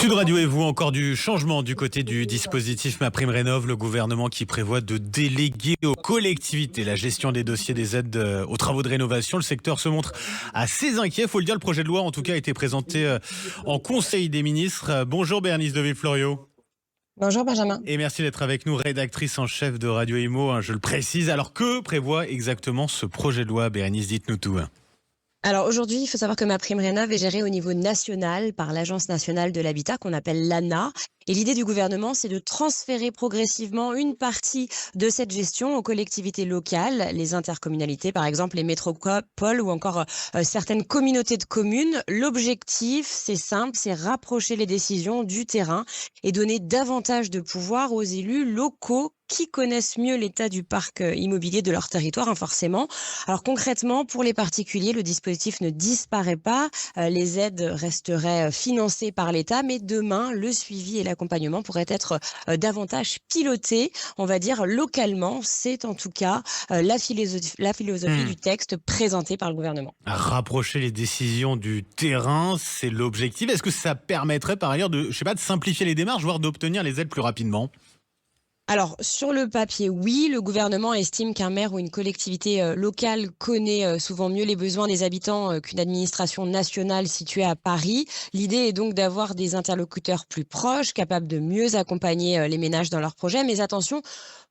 Sud Radio et vous, encore du changement du côté du dispositif MaPrimeRénov', le gouvernement qui prévoit de déléguer aux collectivités la gestion des dossiers des aides aux travaux de rénovation. Le secteur se montre assez inquiet, faut le dire. Le projet de loi en tout cas a été présenté en Conseil des ministres. Bonjour Bérénice de Villefloriot. Bonjour Benjamin. Et merci d'être avec nous, rédactrice en chef de Radio Imo, je le précise. Alors que prévoit exactement ce projet de loi, Bérénice, dites-nous tout. Alors aujourd'hui, il faut savoir que MaPrimeRénov' est gérée au niveau national par l'Agence nationale de l'habitat qu'on appelle l'ANA. Et l'idée du gouvernement, c'est de transférer progressivement une partie de cette gestion aux collectivités locales, les intercommunalités par exemple, les métropoles ou encore certaines communautés de communes. L'objectif, c'est simple, c'est rapprocher les décisions du terrain et donner davantage de pouvoir aux élus locaux qui connaissent mieux l'état du parc immobilier de leur territoire, forcément. Alors concrètement, pour les particuliers, le dispositif ne disparaît pas. Les aides resteraient financées par l'État, mais demain, le suivi et l'accompagnement pourraient être davantage pilotés, on va dire localement. C'est en tout cas la philosophie du texte présenté par le gouvernement. Rapprocher les décisions du terrain, c'est l'objectif. Est-ce que ça permettrait par ailleurs de simplifier les démarches, voire d'obtenir les aides plus rapidement ? Alors, sur le papier, oui, le gouvernement estime qu'un maire ou une collectivité locale connaît souvent mieux les besoins des habitants qu'une administration nationale située à Paris. L'idée est donc d'avoir des interlocuteurs plus proches, capables de mieux accompagner les ménages dans leurs projets. Mais attention,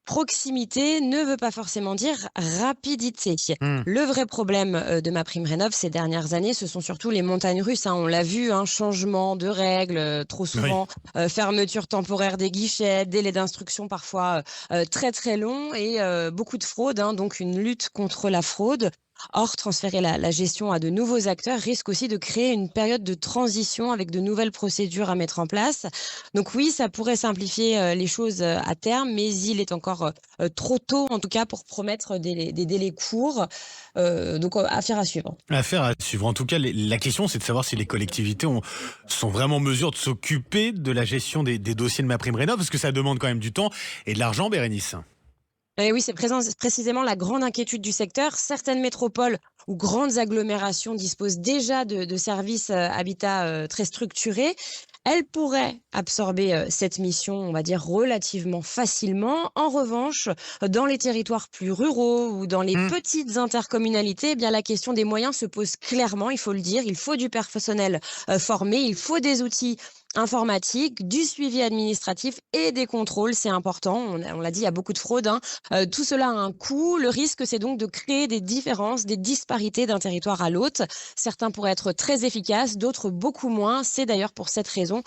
proximité ne veut pas forcément dire rapidité. Le vrai problème de MaPrimeRénov' ces dernières années, ce sont surtout les montagnes russes. On l'a vu, changement de règles, trop souvent, fermeture temporaire des guichets, délai d'instruction parfois très très long et beaucoup de fraude, donc une lutte contre la fraude. Or, transférer la gestion à de nouveaux acteurs risque aussi de créer une période de transition avec de nouvelles procédures à mettre en place. Donc oui, ça pourrait simplifier les choses à terme, mais il est encore trop tôt, en tout cas, pour promettre des délais courts. Donc, affaire à suivre. Affaire à suivre. En tout cas, la question, c'est de savoir si les collectivités sont vraiment en mesure de s'occuper de la gestion des dossiers de MaPrimeRénov', parce que ça demande quand même du temps et de l'argent, Bérénice. Et oui, c'est précisément la grande inquiétude du secteur. Certaines métropoles ou grandes agglomérations disposent déjà de services habitat très structurés. Elles pourraient absorber cette mission, on va dire, relativement facilement. En revanche, dans les territoires plus ruraux ou dans les petites intercommunalités, eh bien, la question des moyens se pose clairement, il faut le dire. Il faut du personnel formé, il faut des outils informatiques, du suivi administratif et des contrôles, c'est important. On l'a dit, il y a beaucoup de fraude. Tout cela a un coût. Le risque, c'est donc de créer des différences, des disparités d'un territoire à l'autre. Certains pourraient être très efficaces, d'autres beaucoup moins. C'est d'ailleurs pour cette raison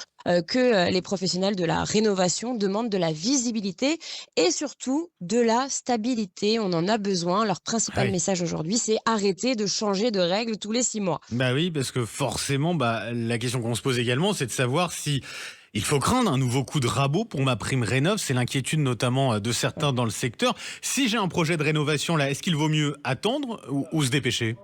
que les professionnels de la rénovation demandent de la visibilité et surtout de la stabilité. On en a besoin. Leur principal message aujourd'hui, c'est arrêter de changer de règles tous les 6 mois. Bah oui, parce que forcément, la question qu'on se pose également, c'est de savoir si il faut craindre un nouveau coup de rabot pour MaPrimeRénov'. C'est l'inquiétude notamment de certains dans le secteur. Si j'ai un projet de rénovation là, est-ce qu'il vaut mieux attendre ou se dépêcher ?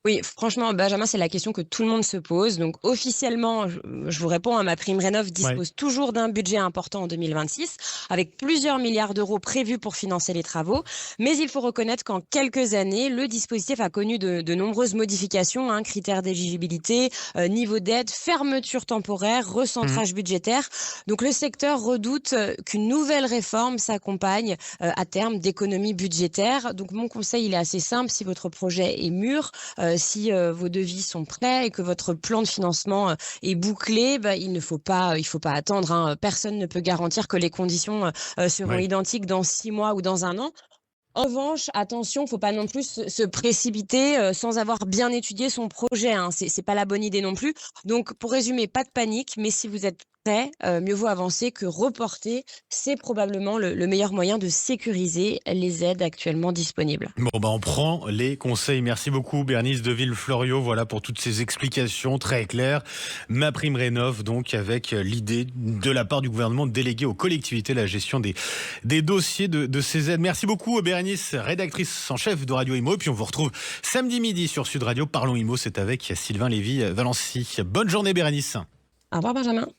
Oui, franchement, Benjamin, c'est la question que tout le monde se pose. Donc, officiellement, je vous réponds, MaPrimeRénov' dispose toujours d'un budget important en 2026, avec plusieurs milliards d'euros prévus pour financer les travaux. Mais il faut reconnaître qu'en quelques années, le dispositif a connu de nombreuses modifications, critères d'éligibilité, niveau d'aide, fermeture temporaire, recentrage budgétaire. Donc, le secteur redoute qu'une nouvelle réforme s'accompagne à terme d'économies budgétaires. Donc, mon conseil, il est assez simple. Si votre projet est mûr, si vos devis sont prêts et que votre plan de financement est bouclé, il ne faut pas attendre. Personne ne peut garantir que les conditions seront identiques dans 6 mois ou dans un an. En revanche, attention, faut pas non plus se précipiter sans avoir bien étudié son projet. C'est pas la bonne idée non plus. Donc, pour résumer, pas de panique, mais si vous êtes prêt, mieux vaut avancer que reporter. C'est probablement le meilleur moyen de sécuriser les aides actuellement disponibles. Bon, on prend les conseils. Merci beaucoup, Bérénice de Villefloriot. Voilà pour toutes ces explications très claires. MaPrimeRénov', donc, avec l'idée de la part du gouvernement de déléguer aux collectivités la gestion des dossiers de ces aides. Merci beaucoup, Bérénice, rédactrice en chef de Radio Imo. Et puis, on vous retrouve samedi midi sur Sud Radio. Parlons Imo, c'est avec Sylvain Lévy-Valency. Bonne journée, Bérénice. Au revoir, Benjamin.